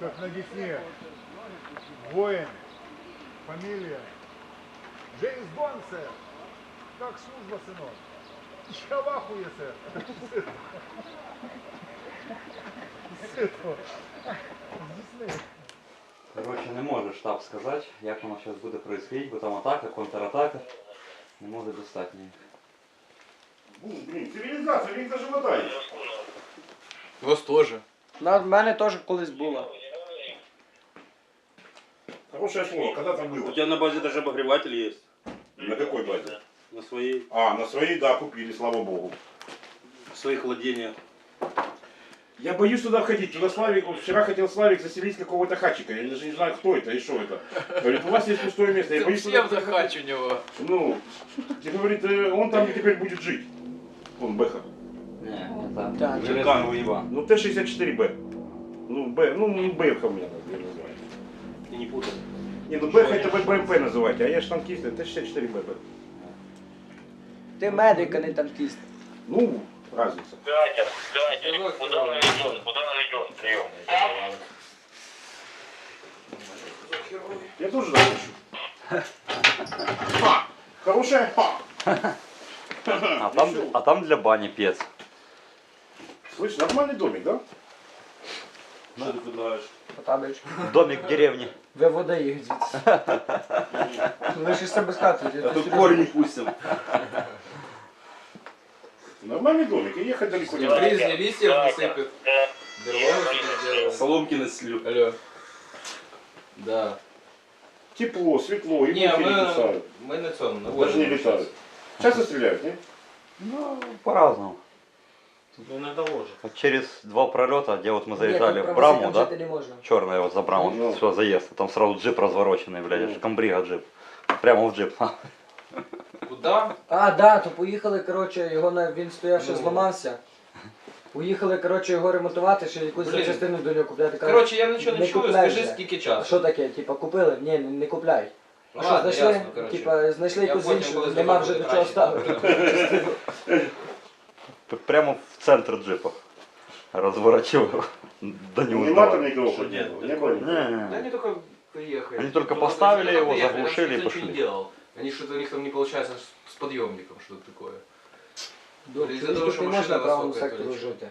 как на Десне. Воин. Фамилия. Джеймс Бонд, сэр. Как служба, сынок? Я в ахуе, сэр. Коротше, не може штаб сказати, як воно зараз буде происходить, бо там атака, контратака. Не може достати ніяк. Блин, цивилизация, він за живота є. У вас теж. В мене теж колись було. Хорошее слово, когда там У было? тебя на базе даже обогреватель есть. На какой базе? На своей. А, на своей, да, купили, слава богу. В своих владениях. Я боюсь туда входить. Туда Славик, вчера хотел Славик заселить какого-то хачика. Я даже не знаю, кто это и что это. Говорит, у вас есть пустое место. Я боюсь туда... Всем захач у него. Ну, говорит, он там теперь будет жить. Он Бэха. Ні, не так. Так. Железний уїбан. Ну, Т-64Б. Ну, Б, ну, Бэха у меня так называют. Ты не путай. Не, ну Бэха это БМП называйте, а я ж танкист, Т-64Б. Ти медик, а не танкіст. Ну, разница. Куда наведен? Куда наведен? Прием. Я тоже так хочу. Ха! Хорошая ха! А там для бані пец. Слышь, нормальный домик, да? Что ты предлагаешь? Потабич. Домик в деревні. Виводи їх звідси. Лишишся без хати. А тут корни пустим. Нормальный домик, и ехать далеко не надо. Різні листьев насыпет. Берлогу себе сделал. Соломки населю. Алло. Да. Тепло, светло, и Не, мухи не кусают. мы на цьому, на Даже не озері летают. Часто стреляют, не? Ну, по-разному. Ну, иногда ложит. Вот через 2 пролета, где вот мы Ні, заезжали тут в браму, там да? жити не можна. Черная вот за браму, Ну. все, заезд. Там сразу джип развороченный, блядь, аж комбрига джип. Прямо в джип. Куда? А, да, то поїхали, коротше, він стояв, ще Ну. зламався. Поїхали, коротше, його ремонтувати, ще якусь Блін. запчастину до нього купляти. Короче, я нічого не не чую, купляй скажи вже. скільки А часу. що таке? Типа купили? Ні, не купляй. А що, Ладно, знайшли? ясно, коротше. Типа, знайшли Я якусь потім, іншу, коли нема вже буде до чого краще, ставити. Прямо в центр джипа. Разворачивал его до него. Нема там никого? Что нет? Не было? Да они только приехали. Они только Ну, поставили они его, приехали, заглушили там и никто ничего пошли. не делал. Они что-то у них там не получается с подъемником, что-то такое. Из-за того, Тут що не машина можна правому висока, сектору то жити.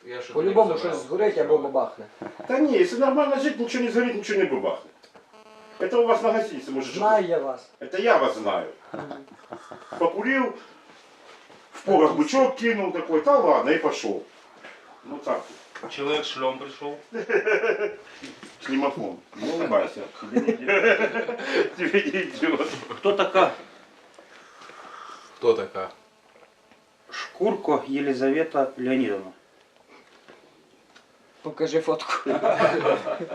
Я что-то По-любому не щось разобрал. згорить або бабахне. Да не, если нормально жить, ничего не сгорит, ничего не бабахнет. Это у вас на гостинице может жить. Знаю я вас. Это я вас знаю. Покурил, в порох бычок кинул такой, да ладно, и пошел. Ну так, Человек с шлем пришел. снимофон. Не улыбайся. Тебе не идет. Кто такая? Кто такая? Шкурко Єлизавета Леонідовна. Покажи фотку.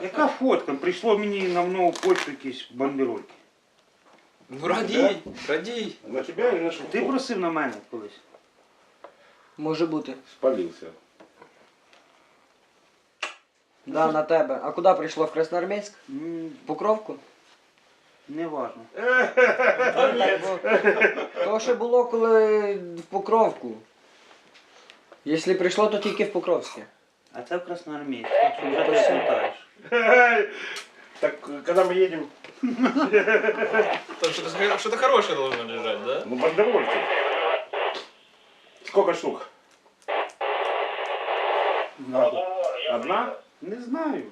Яка фотка? Прийшло мені на нову почту якісь бандерольки. Ну радій, радій. На тебя или на что? Ти просив на мене колись? Може бути. Спалился. Да, на тебе. А куди прийшло? В Красноармейськ? Покровку? Не важно. То, що було, коли в Покровку. Якщо прийшло, то тільки в Покровське. А це в Красноармійськ, так що вже ти слутаєш. Так, когда мы едем, Там что-то хорошее должно лежать, да? ну бандерольки. Сколько штук? Одна? Не знаю.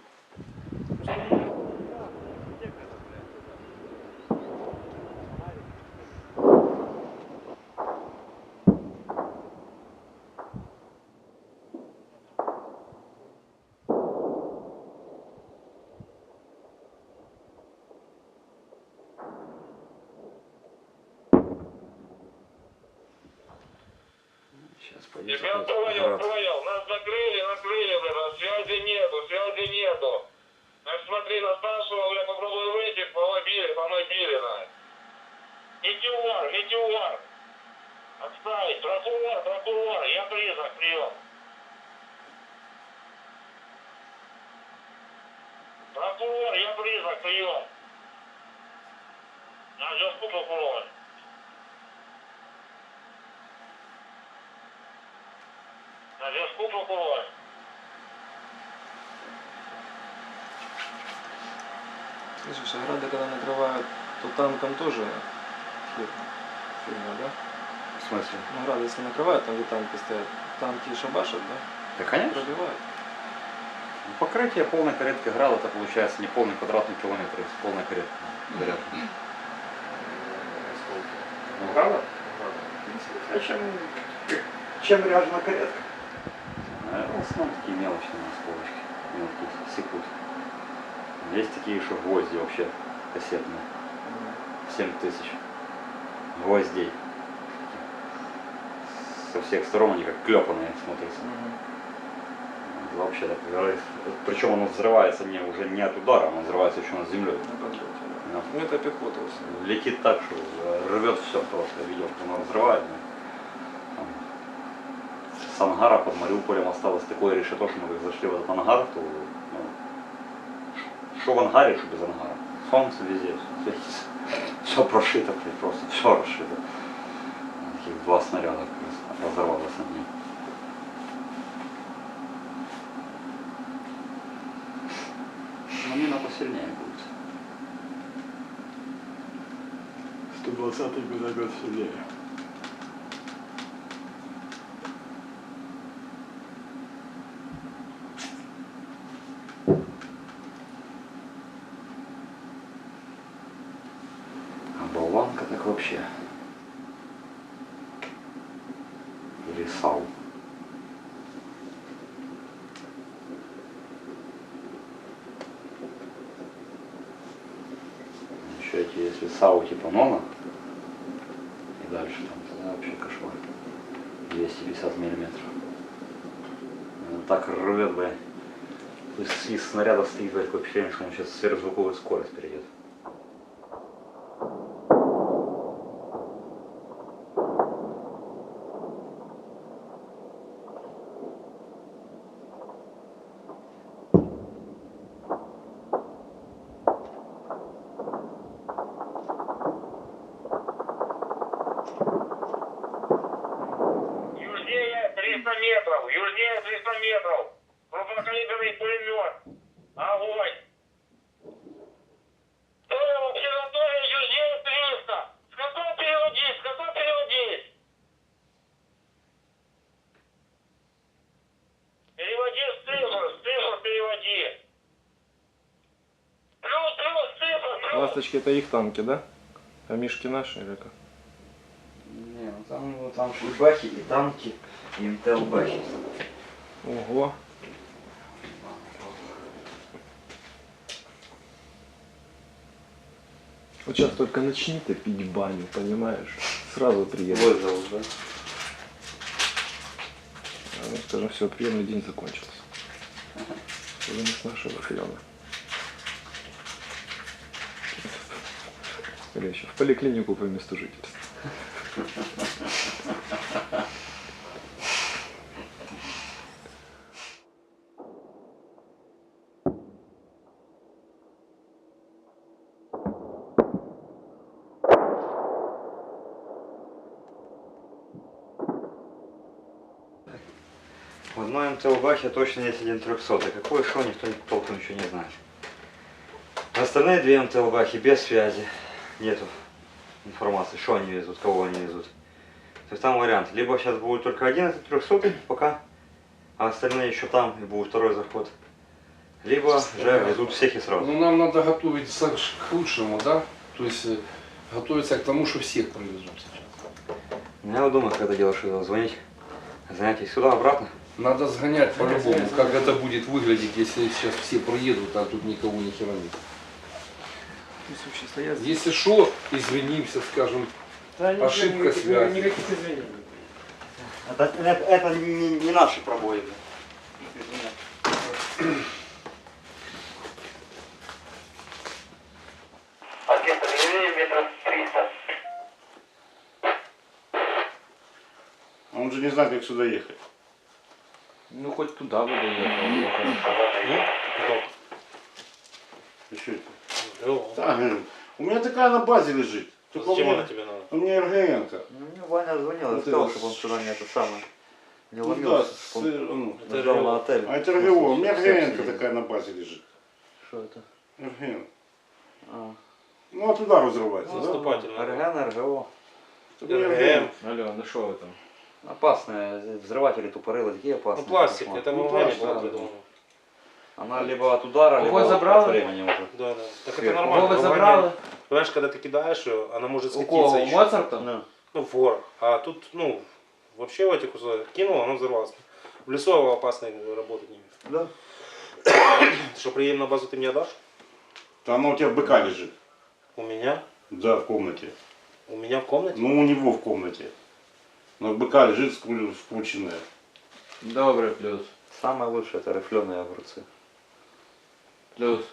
Сейчас пойдет. Тебя понял. Нас накрыли, блядь, связи нету. Ну смотри, нас спрашивал, я попробую выйти, по мной били, на. Метеор. Отставить, прокурор, я признак, прием. Прокурор, я признак, прием. На зв'язку прокурор. На зв'язку прокурор. Слышишь, а грады, когда накрывают, то танком тоже фигня, да? В смысле? Ну, грады, если накрывают, там где танки стоят, танки шабашат, да? Да, конечно. Пробивают. Покрытие полной каретки град, это получается не полный квадратный километр, это полная каретка. Зарядка. Ну, града? А чем ряжена каретка? В основном такие мелочные осколочки, мелкие, секут. Есть такие еще гвозди вообще кассетные. 7000 гвоздей. Со всех сторон они как клепанные смотрятся. Вообще так говорит. Причем оно взрывается уже не от удара, оно взрывается еще над землей. Ну, это пехота. Летит так, что рвет все просто. Я видел, как оно разрывает. С ангара под Мариуполем осталось такое решето, что мы как зашли в этот ангар, то что в ангаре, что без ангара. Солнце везде, все прошито, просто все расшито. Таких 2 снаряда разорвалось над ним. Но мина посильнее будет. 120-й миномет сильнее. А болванка так вообще. Или САУ. Еще эти, если САУ типа НОНа и дальше там, тогда вообще кошмар. 250 миллиметров. Так рвет, бля. Из снаряда стоит, бля, такое впечатление, что он сейчас сверхзвуковую скорость перейдет. Южнее 300 метров, южнее 300 метров. Крупнокалиберный пулемет. Огонь. Обсерватория южнее 300. Скотов переводись, скотов переводись. Переводи с цифр переводи. Плюс, цифр. Ласточки это их танки, да? А мишки наши или как? Не, ну там шлюбахи и танки, и МТЛ-бахи. Ого. Вот сейчас только начни ты пить баню, понимаешь? Сразу приедешь. Вызов, да? А мы скажем, все, приемный день закончился. Уже не с нашего района. Или еще в поликлинику по месту жительства. В одной МТЛ-бахе точно есть один 300-й. Какой шо, никто толком ничего не знает. Остальные 2 МТЛ-бахи без связи. Нету информации, что они везут, кого они везут. То есть там вариант. Либо сейчас будет только один этот 300-й пока, а остальные еще там и будет второй заход. Либо же везут всех и сразу. Ну, нам надо готовиться к худшему, да? То есть готовиться к тому, что всех привезут сейчас. Я вот думаю, когда делаешь это, звонить, занятий сюда-обратно. Надо сгонять по-любому, как это будет выглядеть, если сейчас все проедут, а тут никого ни хера нет. Если что, извинимся, скажем, ошибка связи. Никаких извинений. Это не наши пробои. Оркестр левее метров 300. А он же не знает, как сюда ехать. Ну хоть туда бы доехал. И что это? Так, у меня такая на базе лежит. Только Зачем у она меня, тебе надо? у меня РГН-ка. Ну, мне Ваня звонил и Вот сказал, это чтобы он сюда не это самое. Не Ну да, ломился, с, чтобы он ну, Это ждал на отель. а это РГО. У меня РГН-ка такая на базе лежит. Что это? РГН. А, Ну, от удар взрывается, да? Наступательно. РГН, РГО. РГМ. Алло, ну что вы там? Опасные. Взрыватели тупорылы такие Ну, опасные. пластик, кошмар. это Ну, в Афгане пластик, было да. придумано. Она либо от удара, либо Кого от забрали? времени уже. Да, да. Так это Сверху. нормально. Кого ви в Афгане, забрали? Понимаешь, когда ты кидаешь ее, она может У светиться кого? У еще. Моцарта? Ну. Ну, в горах. А тут, ну, вообще в этих условиях кинул, оно взорвалось. В лесу опасно работать ними. Да. Ты что, приедем на базу, ты мне отдашь? Там оно у тебя в БК лежит. У меня? Да, в комнате. У меня в комнате? Ну, у него в комнате. Но в БК лежит скрученная. Добре, плюс. Самое лучшее это рифленые огурцы. Плюс.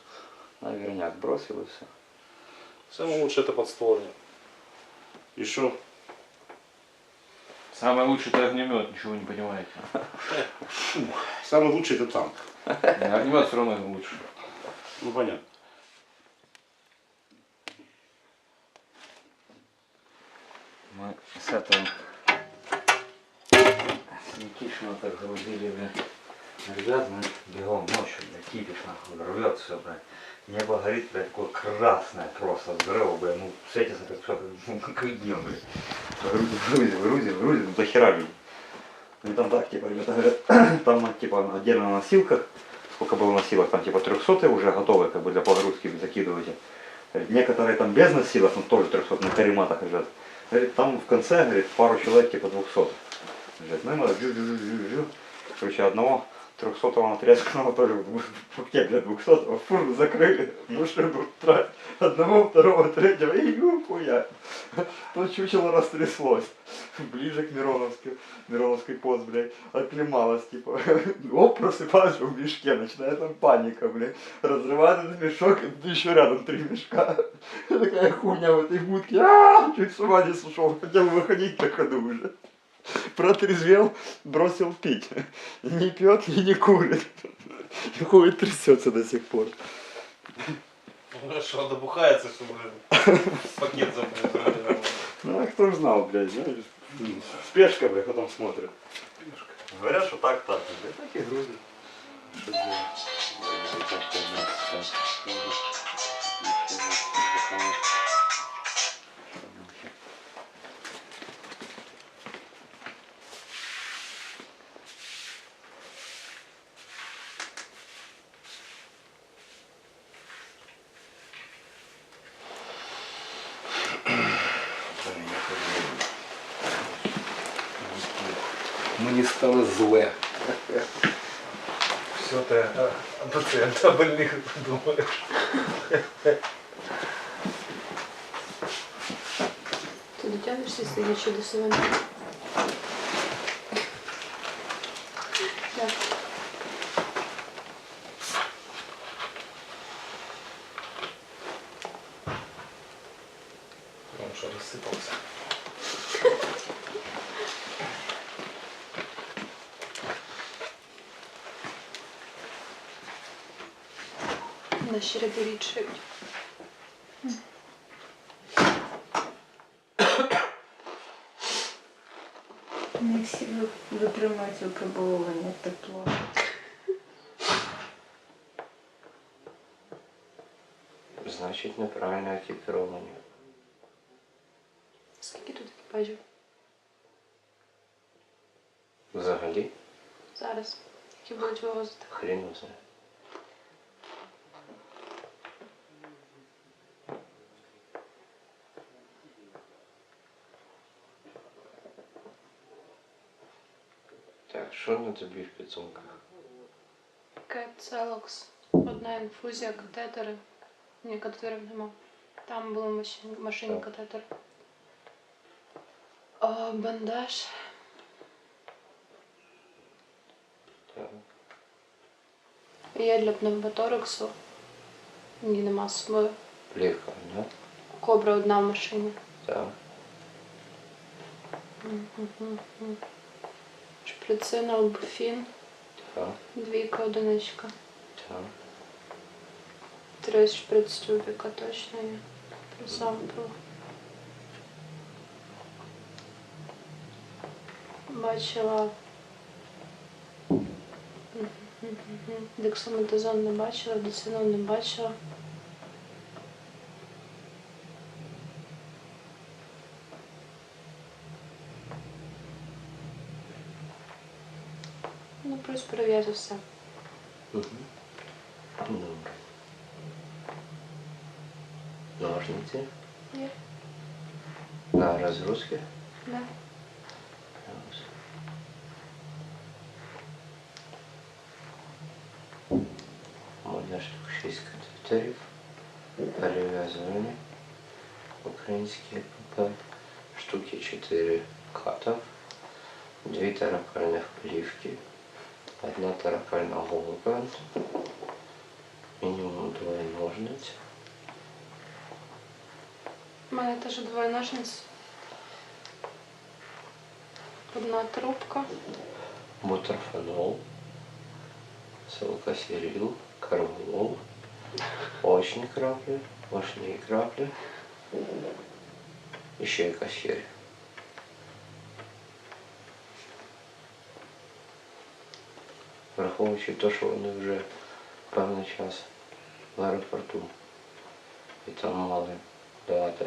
На верняк бросил и все. Самое лучшее это подствольник. И что? Самый лучший это огнемет, ничего не понимаете. Самый лучший это танк. Огнемет все равно лучше. Ну, понятно. Мы с этого с Никишина так грузили, ребят, мы бегом ночью, блядь, кипиш нахуй, рвет все, блядь. Небо горит, блядь, такое красное просто от взрыва, блядь, ну светится как все, ну как днем, блядь. Грузим, до хера людей. И там так, типа, ребята говорят, там, типа, отдельно на носилках, сколько было носилок, там, типа, 300 уже готовы, как бы, для погрузки закидываете. Некоторые там без носилок, ну, тоже 300 на карематах лежат. Говорит, там в конце, говорит, пару человек, типа, 200 лежат. Ну, и мы жу. Короче, одного 300-го отрезанного тоже в пакет для 200-го фуру закрыли, машину трать. Одного, второго, третьего, и хуя. То чучело растряслось. Ближе к Мироновский пост, блядь, оклемалась, типа. Оп, просыпаюсь в мешке, начинает там паника, блядь. Разрывает этот мешок, и еще рядом 3 мешка. Такая хуйня в этой будке. Чуть с ума не сошел, хотел выходить на ходу уже. Протрезвел, бросил пить. Не пьет и не курит. И ходит, трясется до сих пор. Ну что, добухается, что, блин, пакет забыл. Ну, а кто ж знал, блядь, знаешь? Спешка, блядь, потом смотрят. Говорят, что так, блядь, так и грузят. Что Мені стало зле. Все ты о пациента больных думаешь. Ти дотягнешся сидячи до себе? Так. Он что, рассыпался? Наші ряди рідшають. Не всі витримують випробовування тепла. Значить, неправильно екіпіровані. Скільки тут екіпажів? Взагалі, Зараз. Які будуть вивозити? хрін знає. Так, що на тобі в підсумках? Кеп, целокс, одна інфузія, катетери. Ні, катетерів нема. Там були в машині катетер. Бандаж. Так. Є для пневмотораксу. Ні, нема з собою. Лікар, да? Кобра одна в машині. Так. Шприцин, албуфін. Так. 2 одиничка. Так. 3 шприц-тюбіка точно є. Присампила. Бачила. Дексаметазон не бачила, децинон не бачила. Ну, плюс перев'язу все. Добре. Ножниці. Є. На розгрузки. Да. Можна штук 6 катетерів. Перев'язані. Українські ПП. Штуки 4 катов. 2 терапельних плівки. 1 терапельна голка. Мінімум 2 ножниць. У мене теж 2 ножниць. 1 трубка. Бутерфенол. Силкосерил. Карвалол. Очні краплі. Очні краплі. І ще якась херь. Враховуючи те, що вони вже певний час в аеропорту і там мали давати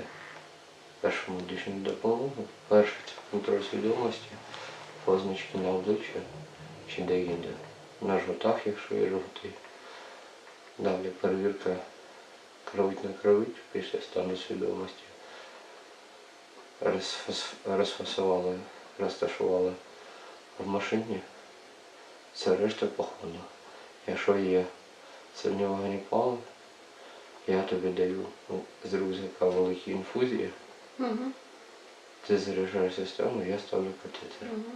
першу медичну допомогу, перший це контроль свідомості, позначки на обличчя чи де-інде, на животах, якщо є животи. Далі перевірка кровить на кровить після стану свідомості. Розфасували, розташували в машині. Це решта походу. Якщо є сильні вогнепали, я тобі даю з рюкзака великі інфузії. Угу. Ти заряджаєш систему, я ставлю катетер. Угу.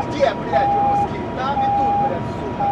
Где, блядь, русский? Там и тут, блядь, сука.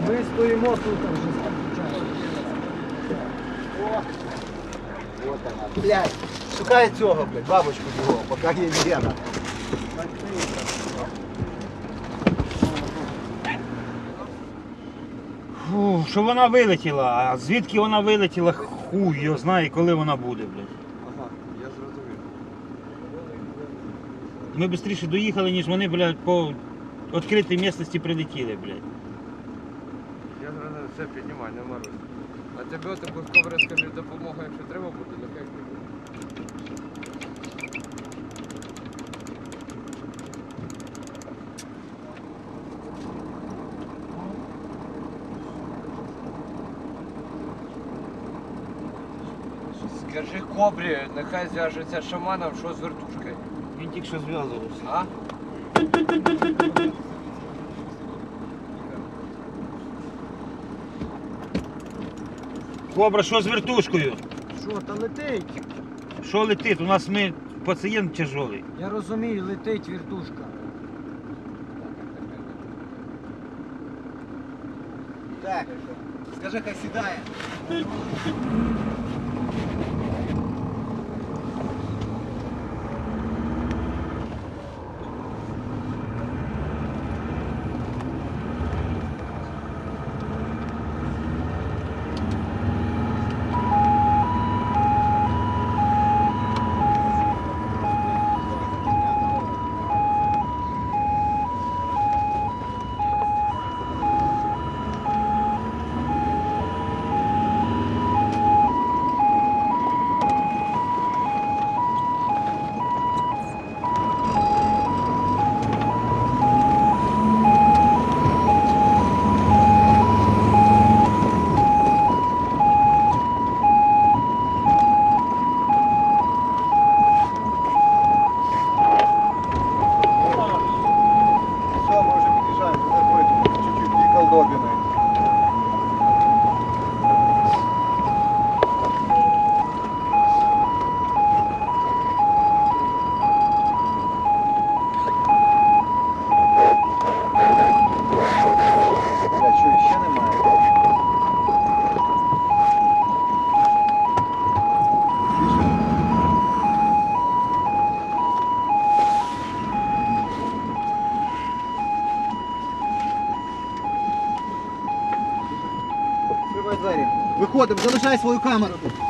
Ми стоїмо тут вже. Вот она, блядь. Шукай цього, блядь, бабочку його, поки є Лена. Фу, що вона вилетіла, а звідки вона вилетіла, хуй його знає, коли вона буде, блядь. Ага, я зрозумів. Ми швидше доїхали, ніж вони, блядь, по відкритій місцевості прилетіли, блядь. Я зрозумів, все, піднімай, не маруй. А тебе таку скобрезкою допомога, якщо треба буде, нехай буде. Скажи кобрі, нехай зв'яжеться з шаманом, що з вертушкою. Він тільки що зв'язувався. А? Кобра, що з вертушкою? Що, та летить? Що летить? У нас пацієнт тяжелий. Я розумію, летить вертушка. Так, скажи, хай сідає. Все, мы уже подъезжаем, туда будет чуть-чуть две колдобины. Бля, что, еще немає? Відкривай двері. Виходимо, залишай свою камеру тут.